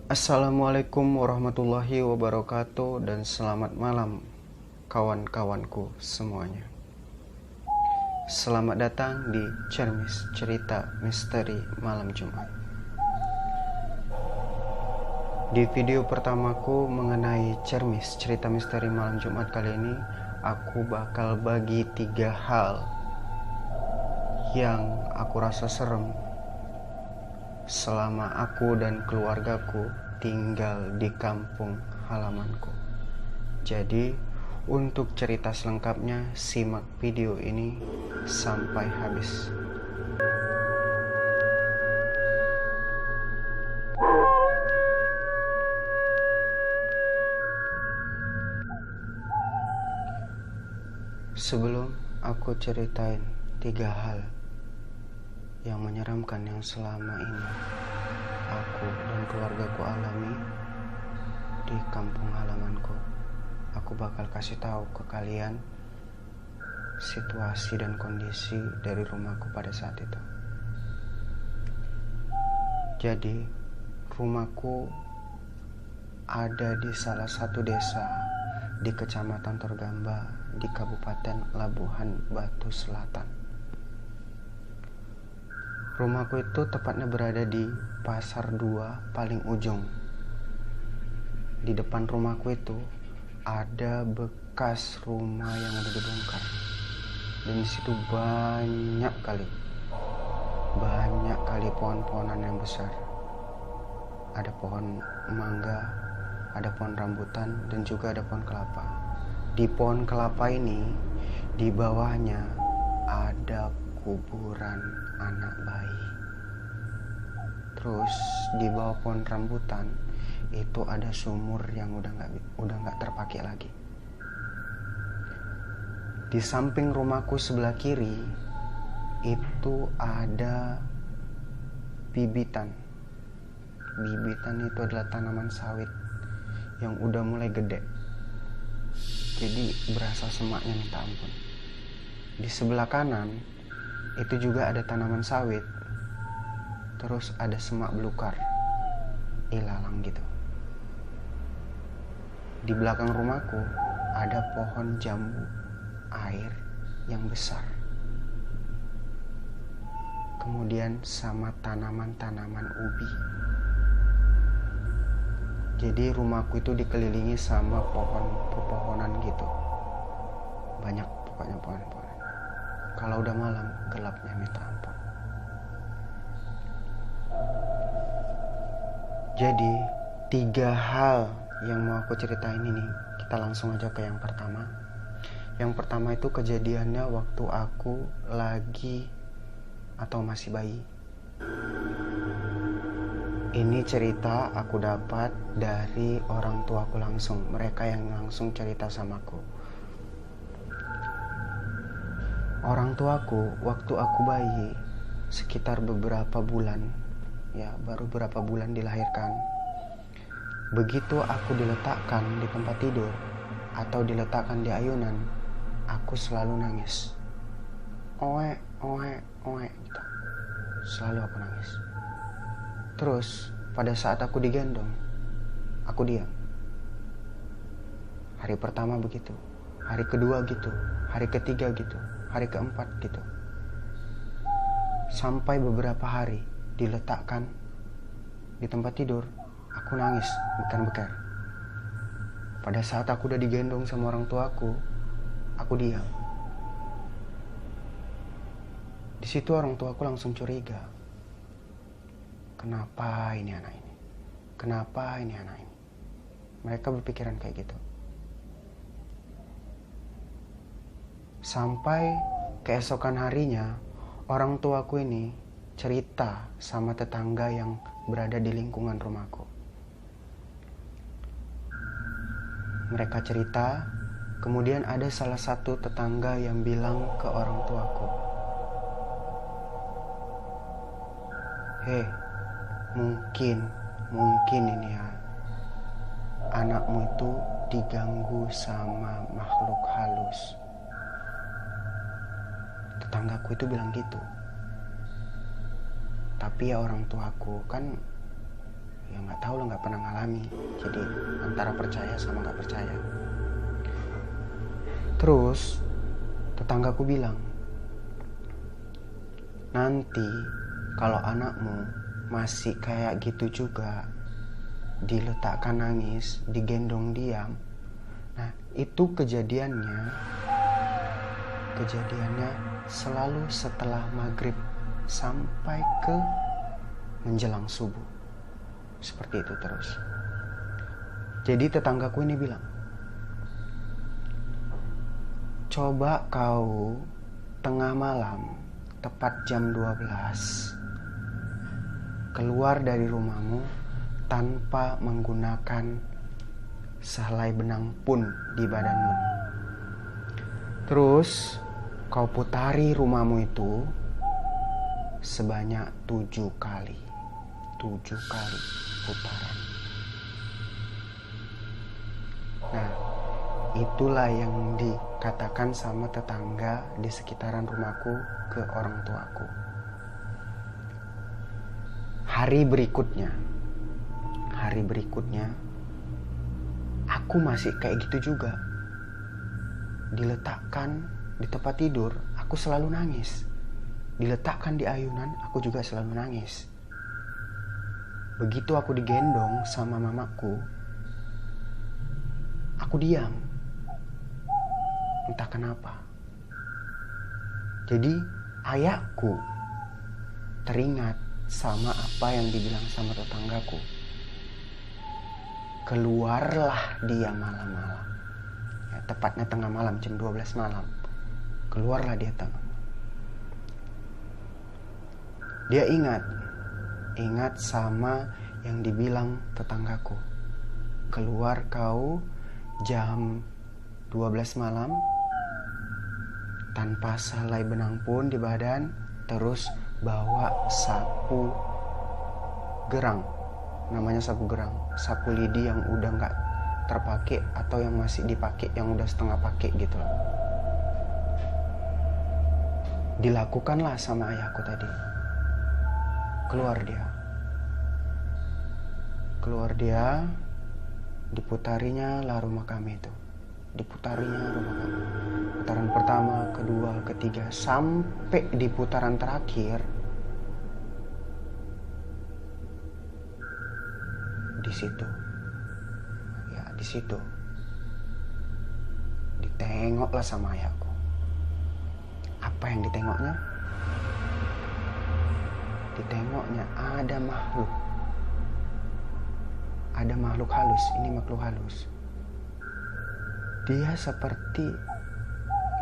Assalamualaikum warahmatullahi wabarakatuh dan selamat malam kawan-kawanku semuanya. Selamat datang di Cermis Cerita Misteri Malam Jumat. Di video pertamaku mengenai Cermis Cerita Misteri Malam Jumat kali ini, aku bakal bagi 3 hal yang aku rasa serem selama aku dan keluargaku tinggal di kampung halamanku. Jadi, untuk cerita selengkapnya simak video ini sampai habis. Sebelum aku ceritain 3 hal yang menyeramkan yang selama ini aku dan keluargaku alami di kampung halamanku, aku bakal kasih tahu ke kalian situasi dan kondisi dari rumahku pada saat itu. Jadi, rumahku ada di salah satu desa di Kecamatan Torgamba di Kabupaten Labuhan Batu Selatan. Rumahku itu tepatnya berada di Pasar 2 paling ujung. Di depan rumahku itu ada bekas rumah yang udah dibongkar. Dan di situ banyak kali pohon-pohonan yang besar. Ada pohon mangga, ada pohon rambutan, dan juga ada pohon kelapa. Di pohon kelapa ini, di bawahnya ada kuburan anak bayi. Terus di bawah pohon rambutan itu ada sumur yang udah nggak terpakai lagi. Di samping rumahku sebelah kiri itu ada bibitan. Bibitan itu adalah tanaman sawit yang udah mulai gede. Jadi berasa semaknya minta ampun. Di sebelah kanan itu juga ada tanaman sawit. Terus ada semak belukar, ilalang gitu. Di belakang rumahku ada pohon jambu air yang besar. Kemudian sama tanaman-tanaman ubi. Jadi rumahku itu dikelilingi sama pepohonan gitu. Banyak pokoknya pohon-pohon. Kalau udah malam, gelapnya minta ampun. Jadi, 3 hal yang mau aku ceritain ini, kita langsung aja ke yang pertama. Yang pertama itu kejadiannya waktu aku lagi atau masih bayi. Ini cerita aku dapat dari orang tuaku langsung, mereka yang langsung cerita sama aku. Orang tuaku waktu aku bayi sekitar beberapa bulan, ya baru beberapa bulan dilahirkan. Begitu aku diletakkan di tempat tidur atau diletakkan di ayunan, aku selalu nangis. Oe gitu. Selalu aku nangis. Terus pada saat aku digendong, aku diam. Hari pertama begitu, hari kedua gitu, hari ketiga gitu, hari keempat gitu. Sampai beberapa hari diletakkan di tempat tidur, aku nangis bekar-bekar. Pada saat aku udah digendong sama orang tuaku, aku diam. Di situ orang tuaku langsung curiga. Kenapa ini anak ini? Kenapa ini anak ini? Mereka berpikiran kayak gitu. Sampai keesokan harinya, orang tuaku ini cerita sama tetangga yang berada di lingkungan rumahku. Mereka cerita, kemudian ada salah satu tetangga yang bilang ke orang tuaku, "Hei, mungkin ini ya, anakmu itu diganggu sama makhluk halus." Tetanggaku itu bilang gitu. Tapi ya orang tuaku kan Ya nggak tahu lah, nggak pernah ngalami. Jadi antara percaya sama nggak percaya. Terus tetanggaku bilang, nanti kalau anakmu masih kayak gitu juga, diletakkan nangis, digendong diam. Nah, itu kejadiannya selalu setelah maghrib sampai ke menjelang subuh. Seperti itu terus. Jadi tetanggaku ini bilang, coba kau tengah malam, tepat jam 12, keluar dari rumahmu tanpa menggunakan sehelai benang pun di badanmu. Terus kau putari rumahmu itu sebanyak 7 kali. 7 kali putaran. Nah, itulah yang dikatakan sama tetangga di sekitaran rumahku ke orang tuaku. Hari berikutnya, aku masih kayak gitu juga. Diletakkan di tempat tidur, aku selalu nangis. Diletakkan di ayunan, aku juga selalu nangis. Begitu aku digendong sama mamaku, aku diam. Entah kenapa. Jadi ayahku teringat sama apa yang dibilang sama tetanggaku. Keluarlah dia malam-malam. Ya, tepatnya tengah malam, jam 12 malam. Keluarlah dia tengah malam. Dia ingat sama yang dibilang tetanggaku. Keluar kau jam 12 malam tanpa sehelai benang pun di badan, terus bawa sapu gerang. Namanya sapu gerang, sapu lidi yang udah nggak terpakai atau yang masih dipakai, yang udah setengah pakai gitu loh. Dilakukanlah sama ayahku tadi. Keluar dia, diputarinya lah rumah kami itu. Putaran pertama, kedua, ketiga, sampai di putaran terakhir. Di situ ditengoklah sama ayahku. Apa yang ditengoknya? Ditengoknya ada makhluk halus. Ini makhluk halus. Dia seperti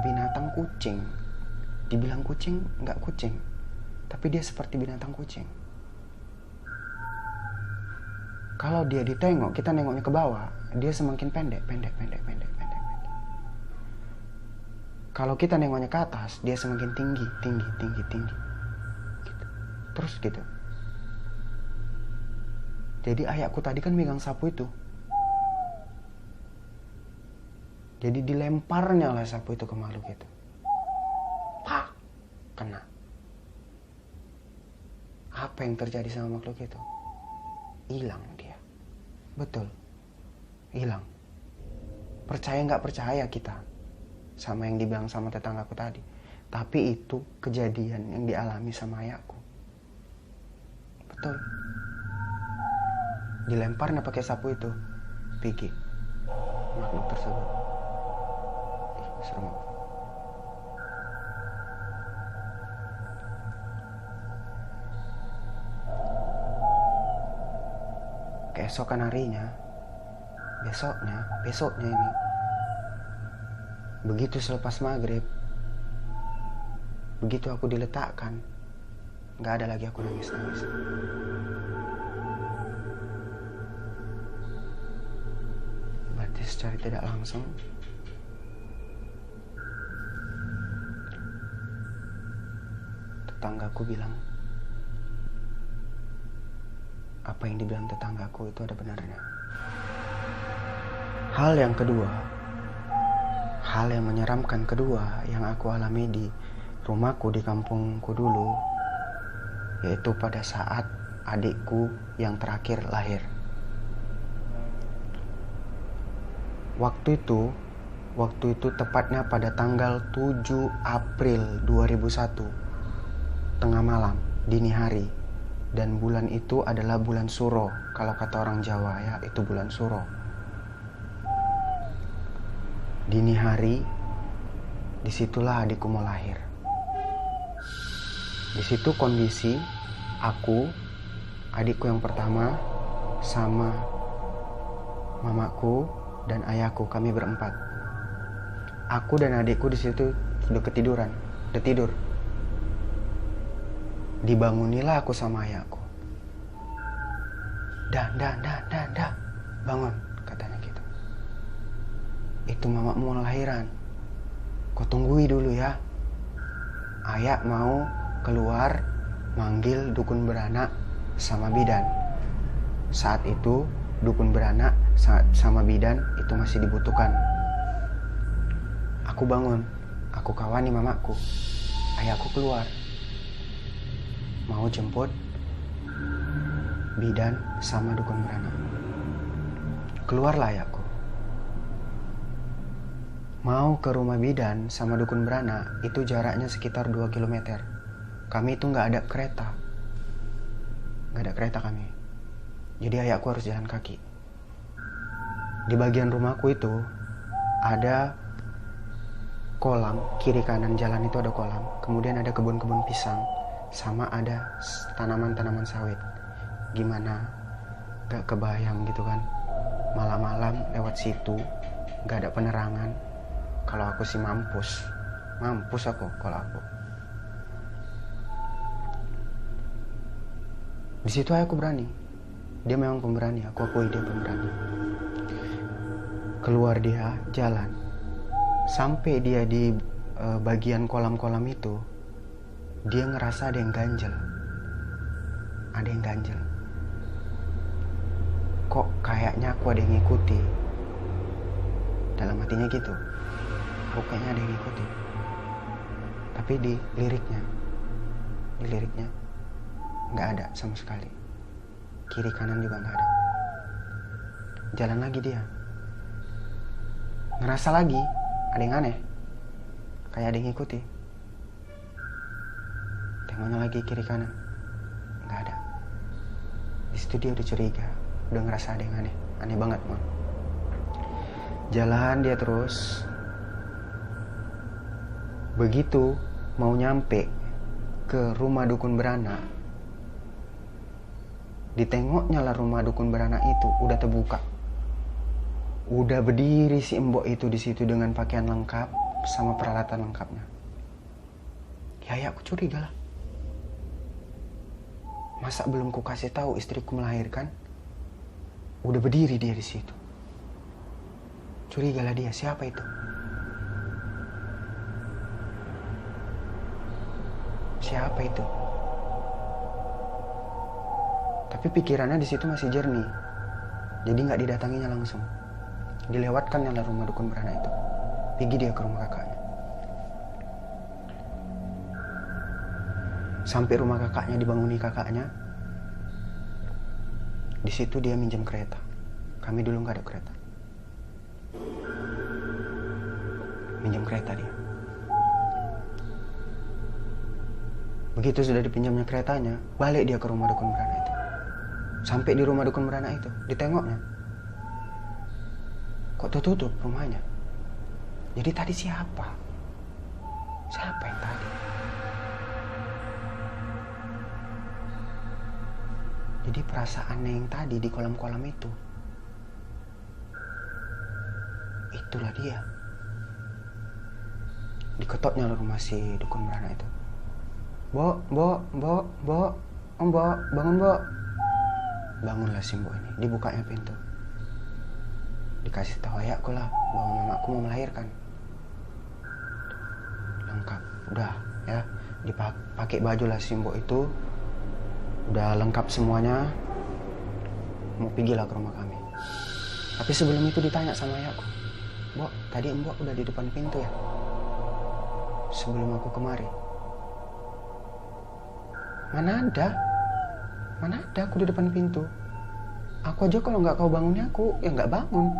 binatang kucing. Dibilang kucing, enggak kucing, tapi dia seperti binatang kucing. Kalau dia ditengok, kita nengoknya ke bawah, dia semakin pendek. Kalau kita nengoknya ke atas, dia semakin tinggi. Gitu. Terus gitu. Jadi ayahku tadi kan megang sapu itu. Jadi dilemparnya lah sapu itu ke makhluk itu. Pak, kena. Apa yang terjadi sama makhluk itu? Hilang dia. Betul, hilang. Percaya nggak percaya kita sama yang dibilang sama tetanggaku tadi, tapi itu kejadian yang dialami sama ayahku. Betul. Dilemparnya pakai sapu itu, pergi makhluk tersebut. Serem. Keesokan harinya, besoknya ini, begitu selepas maghrib, begitu aku diletakkan, nggak ada lagi aku nangis. Berarti secara tidak langsung tetanggaku bilang, apa yang dibilang tetanggaku itu ada benarnya. Hal yang menyeramkan kedua yang aku alami di rumahku di kampungku dulu, yaitu pada saat adikku yang terakhir lahir. Waktu itu tepatnya pada tanggal 7 April 2001, tengah malam, dini hari. Dan bulan itu adalah bulan Suro. Kalau kata orang Jawa ya, itu bulan Suro. Dini hari, disitulah adikku mau lahir. Di situ kondisi aku, adikku yang pertama, sama mamaku dan ayahku, kami berempat. Aku dan adikku di situ udah ketiduran, udah tidur. Dibangunilah aku sama ayahku. Dah, bangun, katanya gitu. Itu mamamu mau lahiran. Kau tunggui dulu ya. Ayah mau keluar manggil dukun beranak sama bidan. Saat itu dukun beranak sama bidan itu masih dibutuhkan. Aku bangun, aku kawani mamaku. Ayahku keluar mau jemput bidan sama dukun beranak. Keluarlah ayahku. Mau ke rumah bidan sama dukun beranak itu jaraknya sekitar 2 km. Kami itu gak ada kereta. Gak ada kereta kami. Jadi ayahku harus jalan kaki. Di bagian rumahku itu ada kolam, kiri kanan jalan itu ada kolam. Kemudian ada kebun-kebun pisang. Sama ada tanaman-tanaman sawit. Gimana gak kebayang gitu kan, malam-malam lewat situ gak ada penerangan. Kalau aku sih mampus aku kalau aku. Di situ aku berani. Dia memang pemberani, aku akui dia pemberani. Keluar dia jalan. Sampai dia di bagian kolam-kolam itu, dia ngerasa ada yang ganjel. Ada yang ganjel. Kok kayaknya aku ada yang ngikuti. Dalam hatinya gitu. Kok kayaknya ada yang ngikuti. Tapi di liriknya gak ada sama sekali. Kiri kanan juga gak ada. Jalan lagi dia. Ngerasa lagi ada yang aneh. Kayak ada yang ngikuti. Tengoknya lagi kiri kanan, nggak ada. Di situ dia udah curiga, udah ngerasa ada yang aneh banget, mon. Jalan dia terus. Begitu mau nyampe ke rumah dukun beranak, ditengoknya lah rumah dukun beranak itu udah terbuka. Udah berdiri si embok itu di situ dengan pakaian lengkap sama peralatan lengkapnya. Ya aku curiga lah. Masa belum ku kasih tahu istriku melahirkan, udah berdiri dia di situ. Curigalah dia, siapa itu? Siapa itu? Tapi pikirannya di situ masih jernih. Jadi nggak didatanginya langsung. Dilewatkan lah rumah dukun beranak itu. Pergi dia ke rumah kakaknya. Sampai rumah kakaknya, dibanguni kakaknya. Di situ dia minjem kereta. Kami dulu nggak ada kereta. Minjem kereta dia. Begitu sudah dipinjamnya keretanya, balik dia ke rumah dukun beranak itu. Sampai di rumah dukun beranak itu, ditengoknya. Kok tertutup rumahnya? Jadi tadi siapa? Siapa yang tadi? Jadi perasaannya yang tadi di kolam-kolam itu, itulah dia. Diketoknya lah rumah si dukun beranak itu. Mbok, bangun mbok. Bangunlah si mbok ini, dibukanya pintu. Dikasih tahu ayahku lah bahwa mamaku mau melahirkan. Lengkap, udah ya, dipakai baju lah si mbok itu. Udah lengkap semuanya, mau pergi lah ke rumah kami. Tapi sebelum itu ditanya sama ayahku, Mbok, tadi mbok udah di depan pintu ya? Sebelum aku kemari. Mana ada? Mana ada aku di depan pintu. Aku aja kalau nggak kau bangunnya aku ya nggak bangun.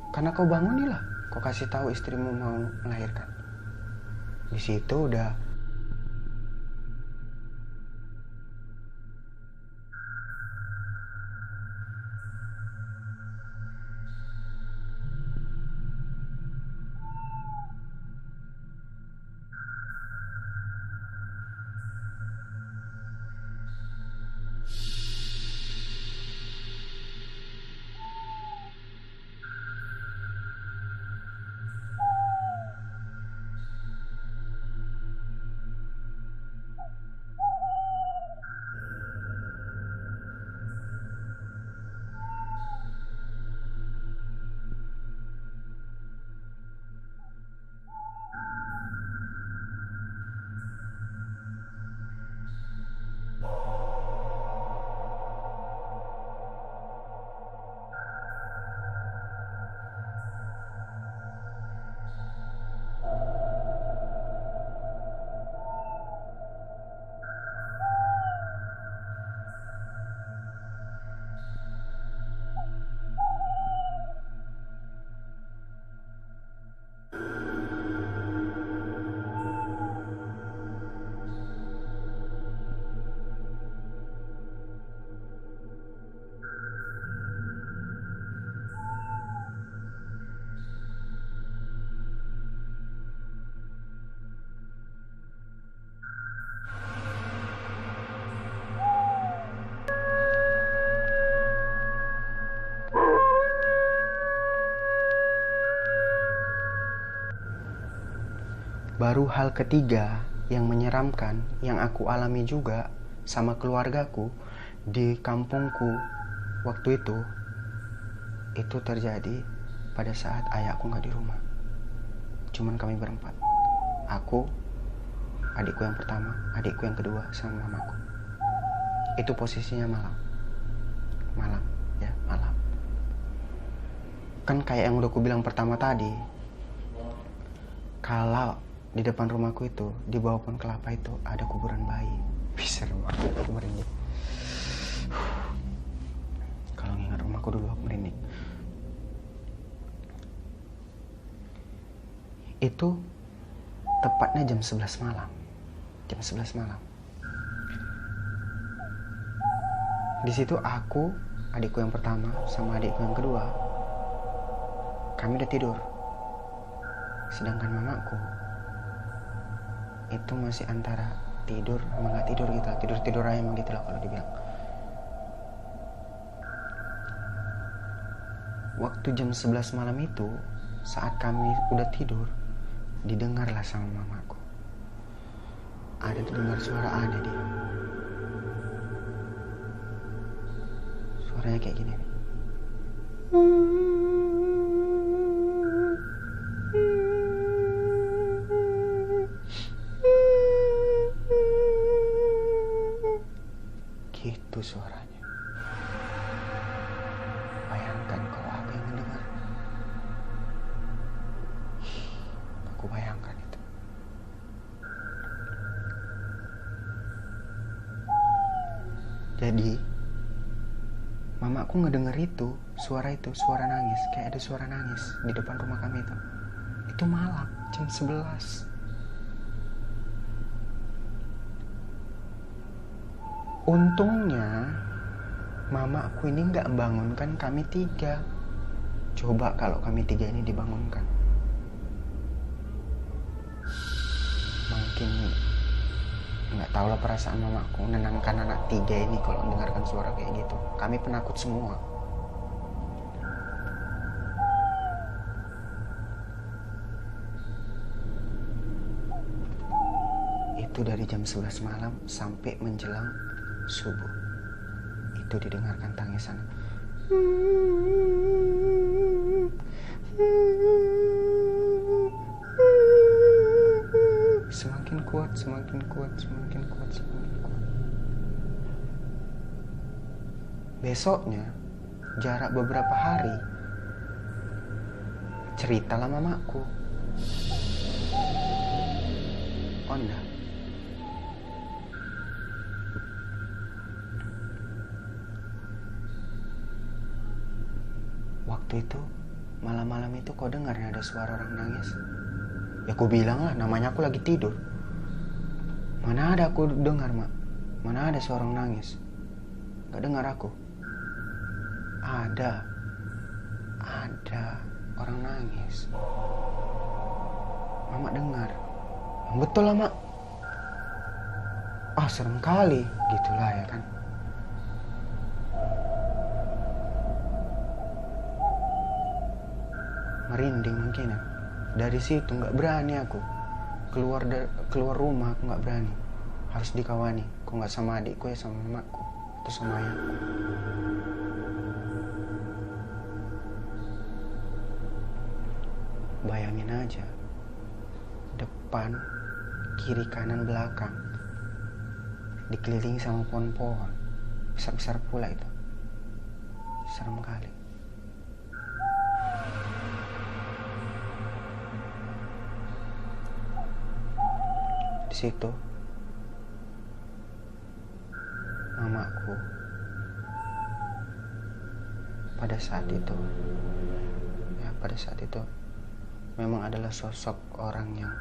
Karena kau bangunilah, kau kasih tahu istrimu mau melahirkan. Di situ udah baru hal ketiga yang menyeramkan yang aku alami juga sama keluargaku di kampungku waktu itu terjadi pada saat ayahku nggak di rumah. Cuman kami berempat, aku, adikku yang pertama, adikku yang kedua, sama mamaku. Itu posisinya malam. Kan kayak yang udah aku bilang pertama tadi, kalau di depan rumahku itu, di bawah pohon kelapa itu ada kuburan bayi. Bisa aku merinding. Kalau ngingat rumahku dulu aku merinding. Itu tepatnya jam 11 malam. Di situ aku, adikku yang pertama sama adikku yang kedua, kami udah tidur. Sedangkan mamaku itu masih antara tidur sama nggak tidur gitu, tidur aja emang gitu lah kalau dibilang. Waktu jam 11 malam itu, saat kami udah tidur, didengarlah sama mamaku. Ada dengar suara ada dia. Suaranya kayak gini nih. Gitu suaranya. Bayangkan kalau aku yang mendengar. Aku bayangkan itu. Jadi mamaku ngedenger itu, suara nangis, kayak ada suara nangis di depan rumah kami itu. Itu malam, jam 11. Untungnya mamaku ini nggak membangunkan kami tiga. Coba kalau kami tiga ini dibangunkan, mungkin nggak tahu lah perasaan mamaku menenangkan anak tiga ini kalau mendengarkan suara kayak gitu. Kami penakut semua. Itu dari jam 11 malam sampai menjelang subuh. Itu didengarkan tangisan. Semakin kuat. Besoknya, jarak beberapa hari, ceritalah mamaku. Onda, waktu itu malam-malam itu kau dengar ada suara orang nangis? Ya aku bilang lah, namanya aku lagi tidur. Mana ada aku dengar, Mak? Mana ada suara orang nangis? Gak dengar aku. Ada orang nangis. Mama dengar. Yang betul lah, Mak. Serem kali. Gitulah ya kan. Merinding mungkin ya. Dari situ gak berani aku keluar rumah. Aku gak berani. Harus dikawani. Aku gak sama adikku ya, sama mamaku atau sama ayahku. Bayangin aja, depan, kiri, kanan, belakang dikelilingi sama pohon-pohon besar-besar pula itu. Serem kali. Di situ mamaku pada saat itu memang adalah sosok orang yang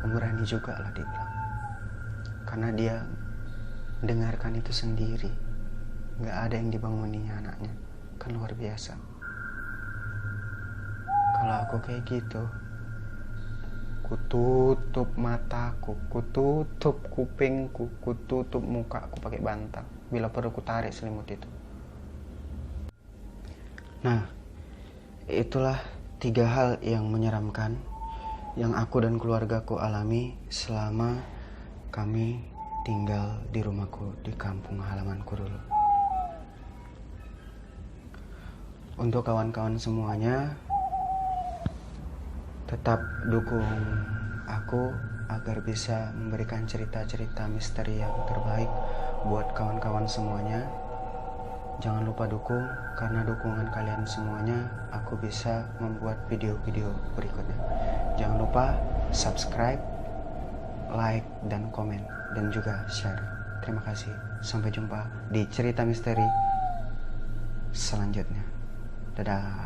pemberani juga lah dibilang, karena dia mendengarkan itu sendiri, nggak ada yang dibanguninya anaknya, kan luar biasa. Kalau aku kayak gitu, kututup mataku, kututup kupingku, kututup mukaku pakai bantal, bila perlu kutarik selimut itu. Nah, itulah 3 hal yang menyeramkan yang aku dan keluargaku alami selama kami tinggal di rumahku di kampung halamanku dulu. Untuk kawan-kawan semuanya, tetap dukung aku agar bisa memberikan cerita-cerita misteri yang terbaik buat kawan-kawan semuanya. Jangan lupa dukung, karena dukungan kalian semuanya aku bisa membuat video-video berikutnya. Jangan lupa subscribe, like, dan komen, dan juga share. Terima kasih. Sampai jumpa di cerita misteri selanjutnya. Dadah.